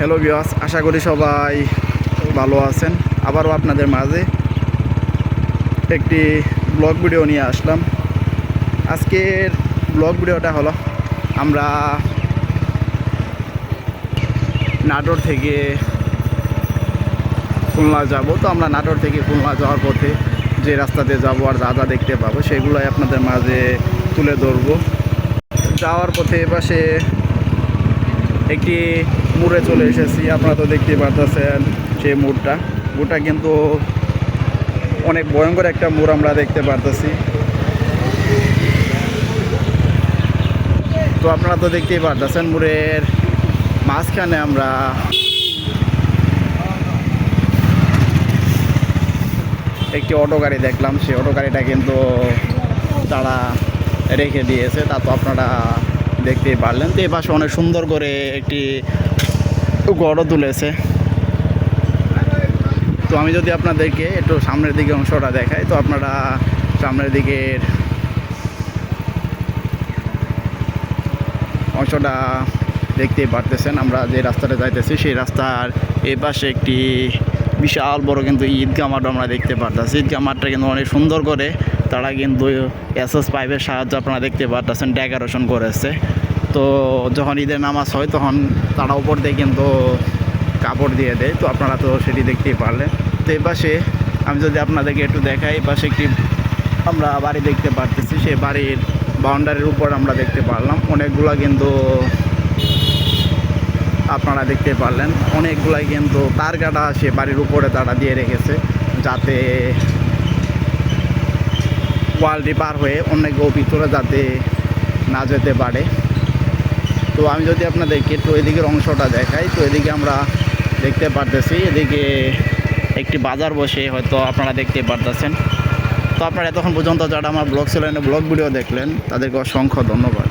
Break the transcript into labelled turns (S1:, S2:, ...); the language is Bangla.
S1: হ্যালো ভিউয়ার্স, আশা করি সবাই ভালো আছেন। আবারও আপনাদের মাঝে একটি ব্লগ ভিডিও নিয়ে আসলাম। আজকের ব্লগ ভিডিওটা হলো আমরা নাটোর থেকে খুলনা যাব। তো আমরা নাটোর থেকে খুলনা যাওয়ার পথে যে রাস্তাতে যাব আর যা যা দেখতে পাবো সেগুলোই আপনাদের মাঝে তুলে ধরবো। যাওয়ার পথে এপাশে একটি মোড়ে চলে এসেছি। আপনারা তো দেখতে পারতেছেন সেই মোড়টা কিন্তু অনেক ভয়ঙ্কর একটা মোড় আমরা দেখতে পারতেছি। তো আপনারা তো দেখতেই পারতেছেন মোড়ের মাঝখানে আমরা একটি অটো গাড়ি দেখলাম। সেই অটো গাড়িটা কিন্তু তারা রেখে দিয়েছে, তা তো আপনারা দেখতেই পারলেন। তো এই পাশে অনেক সুন্দর করে একটি গড়ও তুলেছে। তো আমি যদি আপনাদেরকে একটু সামনের দিকে অংশটা দেখাই, তো আপনারা সামনের দিকের অংশটা দেখতেই পারতেছেন। আমরা যে রাস্তাটা যাইতেছি সেই রাস্তার এই পাশে একটি বিশাল বড় কিন্তু ঈদগাহ মাঠ আমরা দেখতে পারতেছি। ঈদগাহ মাঠটা কিন্তু অনেক সুন্দর করে তারা কিন্তু এসএস পাইপের সাহায্যে আপনারা দেখতে পারতেছেন ডেকোরেশন করেছে। তো যখন ঈদের নামাজ হয় তখন তারা উপর দিয়ে কিন্তু কাপড় দিয়ে দেয়। তো আপনারা তো সেটি দেখতেই পারলেন। তো এই পাশে আমি যদি আপনাদেরকে একটু দেখাই, এই পাশে একটি আমরা বাড়ি দেখতে পারতেছি। সেই বাড়ির বাউন্ডারির উপর আমরা দেখতে পারলাম অনেকগুলা কিন্তু আপনারা দেখতে পারলেন অনেকগুলাই কিন্তু তার কাটা সে বাড়ির উপরে তারা দিয়ে রেখেছে, যাতে ওয়ালটি পার হয়ে অনেক ভিতরে যাতে না যেতে পারে। তো আমি যদি আপনাদেরকে একটু এদিকের অংশটা দেখাই, তো এদিকে আমরা দেখতে পারতেছি এদিকে একটি বাজার বসে, হয়তো আপনারা দেখতে পারতেছেন। তো আপনারা এতক্ষণ পর্যন্ত যারা আমার ব্লগ চ্যানেলে ব্লগ ভিডিও দেখলেন তাদেরকে অসংখ্য ধন্যবাদ।